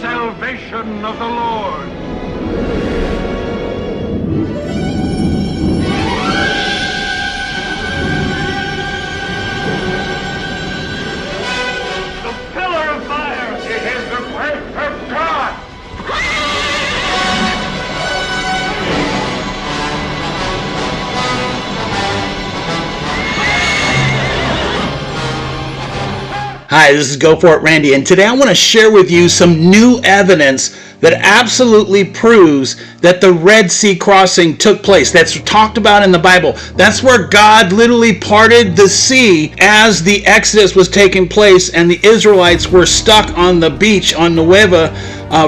salvation of the Lord. The pillar of fire, it is the grace of God. Hi, this is Go For It Randy, and today I want to share with you some new evidence that absolutely proves that the Red Sea crossing took place. That's talked about in the Bible. That's where God literally parted the sea as the Exodus was taking place and the Israelites were stuck on the beach on Nueva,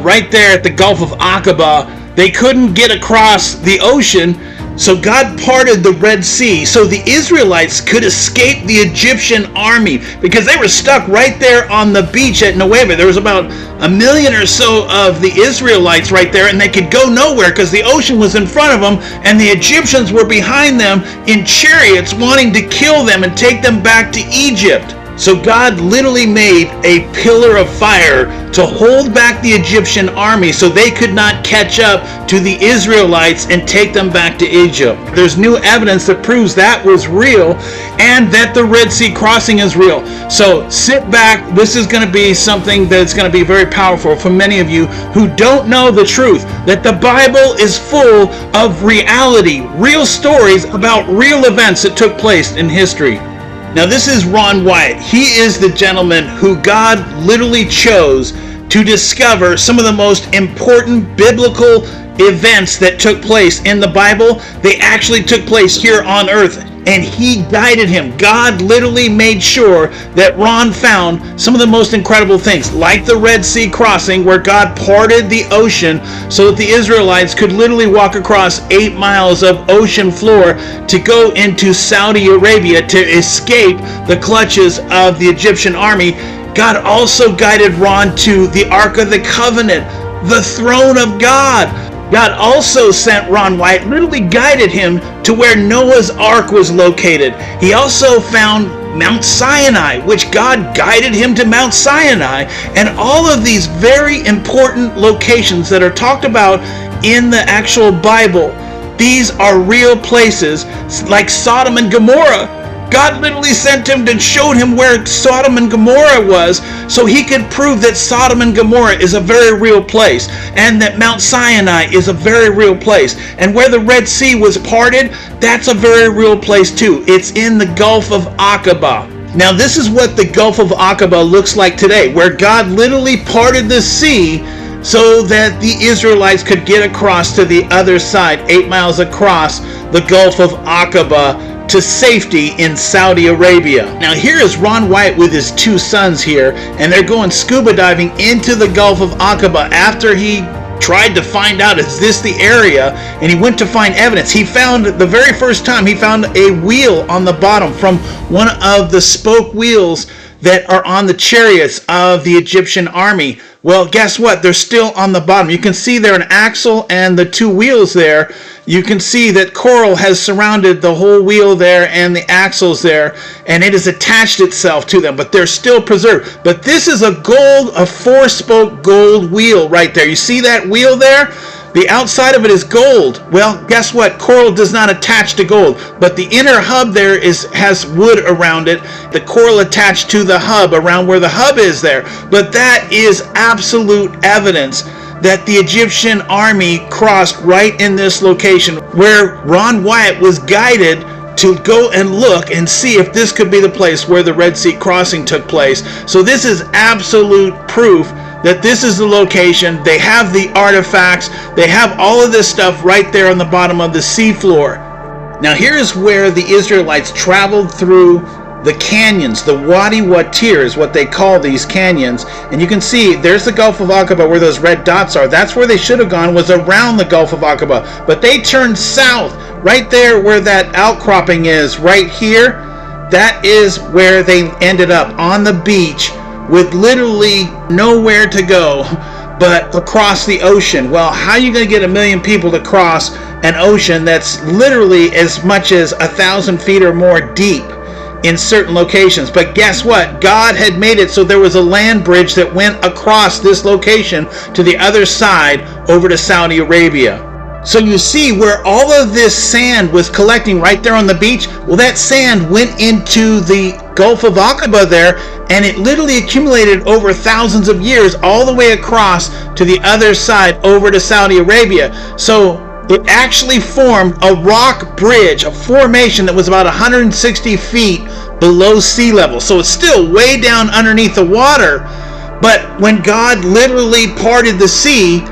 right there at the Gulf of Aqaba. They couldn't get across the ocean, so God parted the Red Sea so the Israelites could escape the Egyptian army because they were stuck right there on the beach at Nueva. There was about 1 million or so of the Israelites right there, and they could go nowhere because the ocean was in front of them and the Egyptians were behind them in chariots wanting to kill them and take them back to Egypt. So God literally made a pillar of fire to hold back the Egyptian army so they could not catch up to the Israelites and take them back to Egypt. There's new evidence that proves that was real and that the Red Sea crossing is real. So sit back. This is going to be something that's going to be very powerful for many of you who don't know the truth, that the Bible is full of reality, real stories about real events that took place in history. Now this is Ron Wyatt. He is the gentleman who God literally chose to discover some of the most important biblical events that took place in the Bible. They actually took place here on earth, and he guided him. God literally made sure that Ron found some of the most incredible things, like the Red Sea crossing, where God parted the ocean so that the Israelites could literally walk across 8 miles of ocean floor to go into Saudi Arabia to escape the clutches of the Egyptian army. God also guided Ron to the Ark of the Covenant, the throne of God. God also sent Ron Wyatt, literally guided him to where Noah's Ark was located. He also found Mount Sinai, which God guided him to Mount Sinai, and all of these very important locations that are talked about in the actual Bible. These are real places like Sodom and Gomorrah. God literally sent him and showed him where Sodom and Gomorrah was so he could prove that Sodom and Gomorrah is a very real place and that Mount Sinai is a very real place. And where the Red Sea was parted, that's a very real place too. It's in the Gulf of Aqaba. Now this is what the Gulf of Aqaba looks like today, where God literally parted the sea so that the Israelites could get across to the other side, 8 miles across the Gulf of Aqaba, to safety in Saudi Arabia. Now here is Ron Wyatt with his 2 sons here, and they're going scuba diving into the Gulf of Aqaba after he tried to find out, is this the area? And he went to find evidence. He found, the very first time, he found a wheel on the bottom from one of the spoke wheels that are on the chariots of the Egyptian army. Well, guess what? They're still on the bottom. You can see there an axle and the 2 wheels there. You can see that coral has surrounded the whole wheel there and the axles there, and it has attached itself to them, but they're still preserved. But this is a 4-spoke gold wheel right there. You see that wheel there? The outside of it is gold. Well, guess what? Coral does not attach to gold, but the inner hub there has wood around it. The coral attached to the hub around where the hub is there. But that is absolute evidence that the Egyptian army crossed right in this location where Ron Wyatt was guided to go and look and see if this could be the place where the Red Sea crossing took place. So this is absolute proof that this is the location. They have the artifacts. They have all of this stuff right there on the bottom of the seafloor. Now here's where the Israelites traveled through the canyons. The Wadi Watir is what they call these canyons. And you can see there's the Gulf of Aqaba where those red dots are. That's where they should have gone, was around the Gulf of Aqaba. But they turned south, right there where that outcropping is, right here. That is where they ended up, on the beach, with literally nowhere to go but across the ocean. Well, how are you going to get 1 million people to cross an ocean that's literally as much as 1,000 feet or more deep? in certain locations. But guess what? God had made it so there was a land bridge that went across this location to the other side over to Saudi Arabia. So you see where all of this sand was collecting right there on the beach? Well, that sand went into the Gulf of Aqaba there, and it literally accumulated over thousands of years all the way across to the other side over to Saudi Arabia. So it actually formed a rock bridge, a formation that was about 160 feet below sea level. So it's still way down underneath the water. But when God literally parted the sea,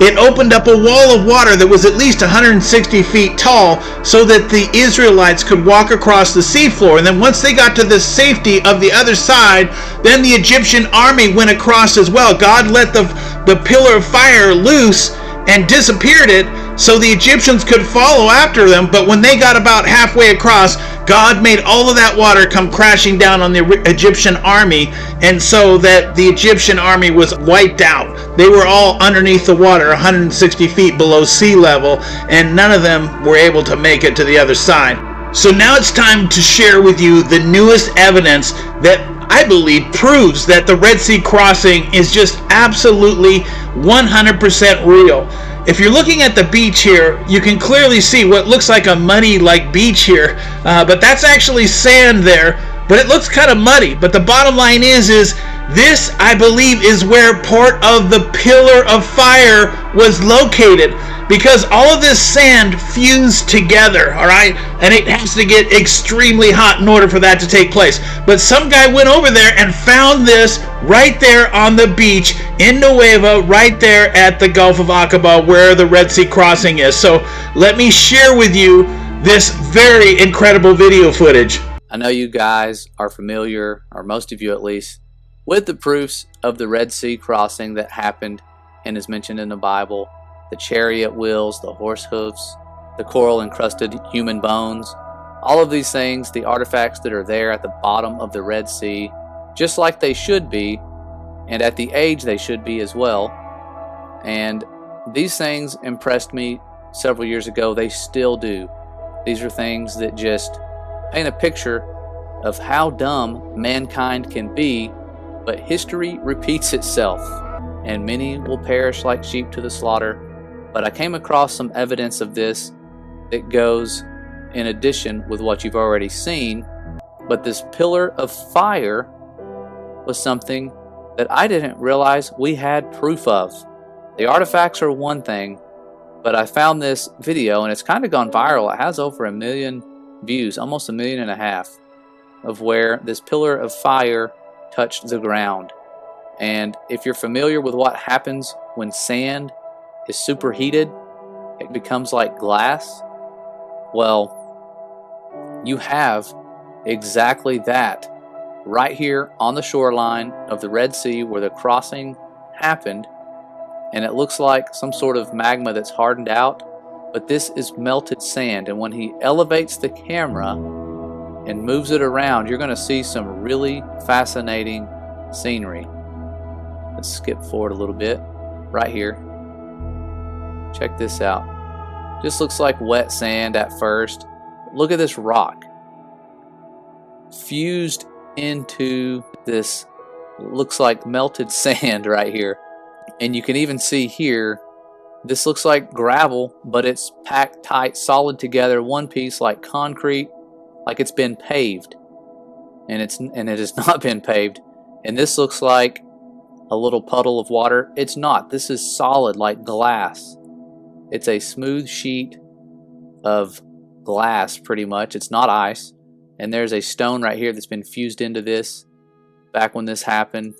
it opened up a wall of water that was at least 160 feet tall so that the Israelites could walk across the seafloor. And then once they got to the safety of the other side, then the Egyptian army went across as well. God let the pillar of fire loose and disappeared it so the Egyptians could follow after them. But when they got about halfway across, God made all of that water come crashing down on the Egyptian army, and so that the Egyptian army was wiped out. They were all underneath the water, 160 feet below sea level, and none of them were able to make it to the other side. So now it's time to share with you the newest evidence that I believe proves that the Red Sea crossing is just absolutely 100% real. If you're looking at the beach here, you can clearly see what looks like a muddy beach here, but that's actually sand there, but it looks kind of muddy. But the bottom line is this, I believe, is where part of the pillar of fire was located, because all of this sand fused together, all right? And it has to get extremely hot in order for that to take place. But some guy went over there and found this right there on the beach in Nueva, right there at the Gulf of Aqaba where the Red Sea crossing is. So let me share with you this very incredible video footage. I know you guys are familiar, or most of you at least, with the proofs of the Red Sea crossing that happened and is mentioned in the Bible. The chariot wheels, the horse hoofs, the coral-encrusted human bones, all of these things, the artifacts that are there at the bottom of the Red Sea, just like they should be, and at the age they should be as well. And these things impressed me several years ago. They still do. These are things that just paint a picture of how dumb mankind can be, but history repeats itself, and many will perish like sheep to the slaughter. But I came across some evidence of this that goes in addition with what you've already seen. But this pillar of fire was something that I didn't realize we had proof of. The artifacts are one thing, but I found this video, and it's kind of gone viral. It has over 1 million views, almost 1.5 million, of where this pillar of fire touched the ground. And if you're familiar with what happens when sand is superheated, it becomes like glass. Well, you have exactly that right here on the shoreline of the Red Sea where the crossing happened, and it looks like some sort of magma that's hardened out, but this is melted sand. And when he elevates the camera and moves it around, you're going to see some really fascinating scenery. Let's skip forward a little bit right here. Check this out. Just looks like wet sand at first. Look at this rock fused into this, looks like melted sand right here. And you can even see here, this looks like gravel, but it's packed tight, solid together, one piece, like concrete, like it's been paved. And it has not been paved. And this looks like a little puddle of water. It's not. This is solid, like glass. It's a smooth sheet of glass, pretty much. It's not ice. And there's a stone right here that's been fused into this back when this happened.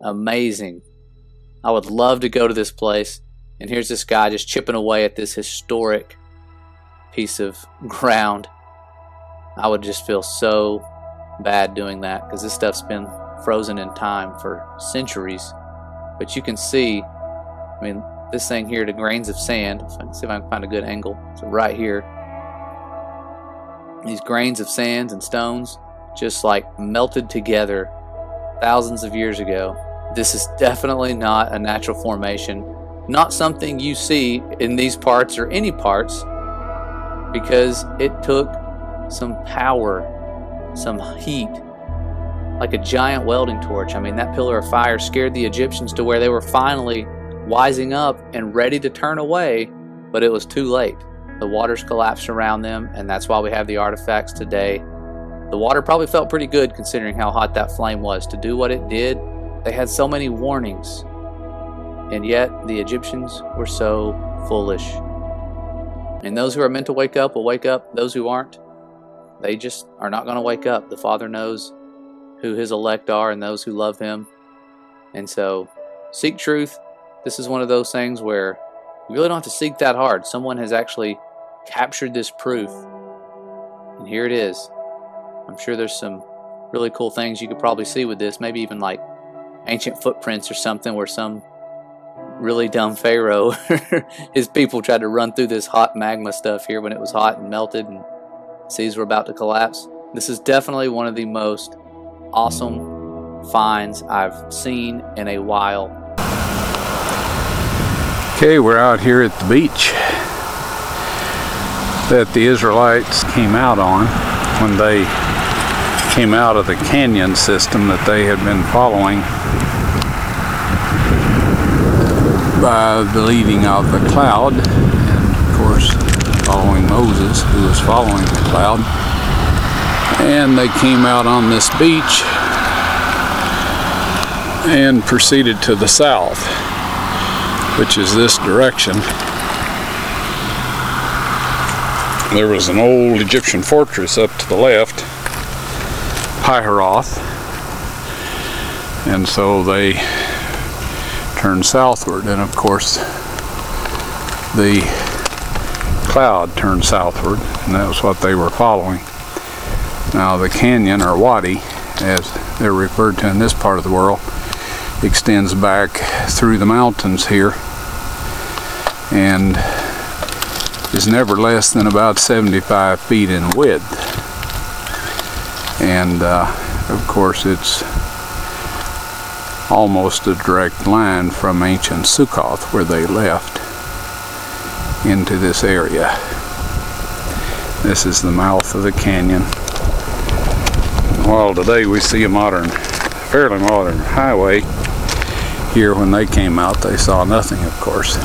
Amazing. I would love to go to this place. And here's this guy just chipping away at this historic piece of ground. I would just feel so bad doing that, because this stuff's been frozen in time for centuries. But you can see, I mean, this thing here, the grains of sand, if I can see if I can find a good angle. So right here, these grains of sands and stones just like melted together thousands of years ago. This is definitely not a natural formation, not something you see in these parts or any parts, because it took some power some heat, like a giant welding torch. I mean, that pillar of fire scared the Egyptians to where they were finally wising up and ready to turn away, but it was too late. The waters collapsed around them, and that's why we have the artifacts today. The water probably felt pretty good considering how hot that flame was. To do what it did, they had so many warnings, and yet the Egyptians were so foolish. And those who are meant to wake up will wake up. Those who aren't, they just are not going to wake up. The Father knows who His elect are and those who love Him. And so, seek truth. This is one of those things where you really don't have to seek that hard. Someone has actually captured this proof, and here it is. I'm sure there's some really cool things you could probably see with this, maybe even like ancient footprints or something where some really dumb Pharaoh, his people tried to run through this hot magma stuff here when it was hot and melted and seas were about to collapse. This is definitely one of the most awesome finds I've seen in a while. Okay, we're out here at the beach that the Israelites came out on when they came out of the canyon system that they had been following by the leading of the cloud, and of course following Moses, who was following the cloud. And they came out on this beach and proceeded to the south, which is this direction. There was an old Egyptian fortress up to the left, Piharoth, and so they turned southward, and of course the cloud turned southward, and that was what they were following. Now the canyon, or wadi, as they're referred to in this part of the world, extends back through the mountains here and is never less than about 75 feet in width. And of course it's almost a direct line from ancient Sukkoth, where they left, into this area. This is the mouth of the canyon. While today we see a fairly modern highway, here when they came out they saw nothing, of course.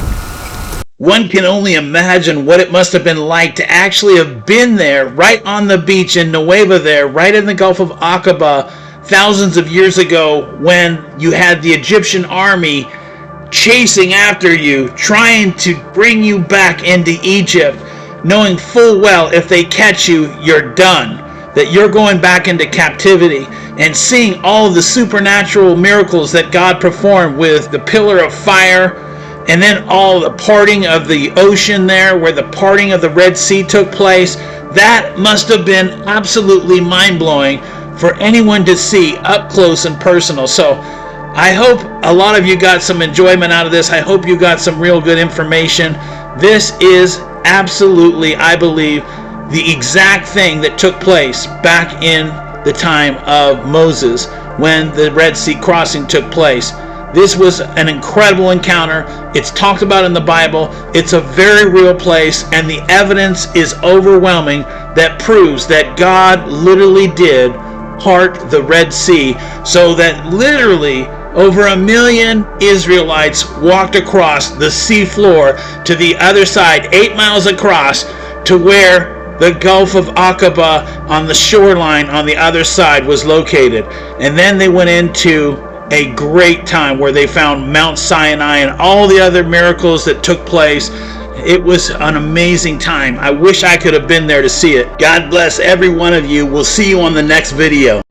One can only imagine what it must have been like to actually have been there, right on the beach in Nueva there, right in the Gulf of Aqaba, thousands of years ago, when you had the Egyptian army chasing after you, trying to bring you back into Egypt, knowing full well if they catch you, you're done, that you're going back into captivity, and seeing all of the supernatural miracles that God performed with the pillar of fire, and then all the parting of the ocean there, where the parting of the Red Sea took place. That must have been absolutely mind-blowing for anyone to see up close and personal. So I hope a lot of you got some enjoyment out of this. I hope you got some real good information. This is absolutely, I believe, the exact thing that took place back in the time of Moses when the Red Sea crossing took place. This was an incredible encounter. It's talked about in the Bible. It's a very real place, and the evidence is overwhelming that proves that God literally did part the Red Sea, so that literally over 1 million Israelites walked across the sea floor to the other side, 8 miles across, to where the Gulf of Aqaba on the shoreline on the other side was located. And then they went into a great time where they found Mount Sinai and all the other miracles that took place. It was an amazing time. I wish I could have been there to see it. God bless every one of you. We'll see you on the next video.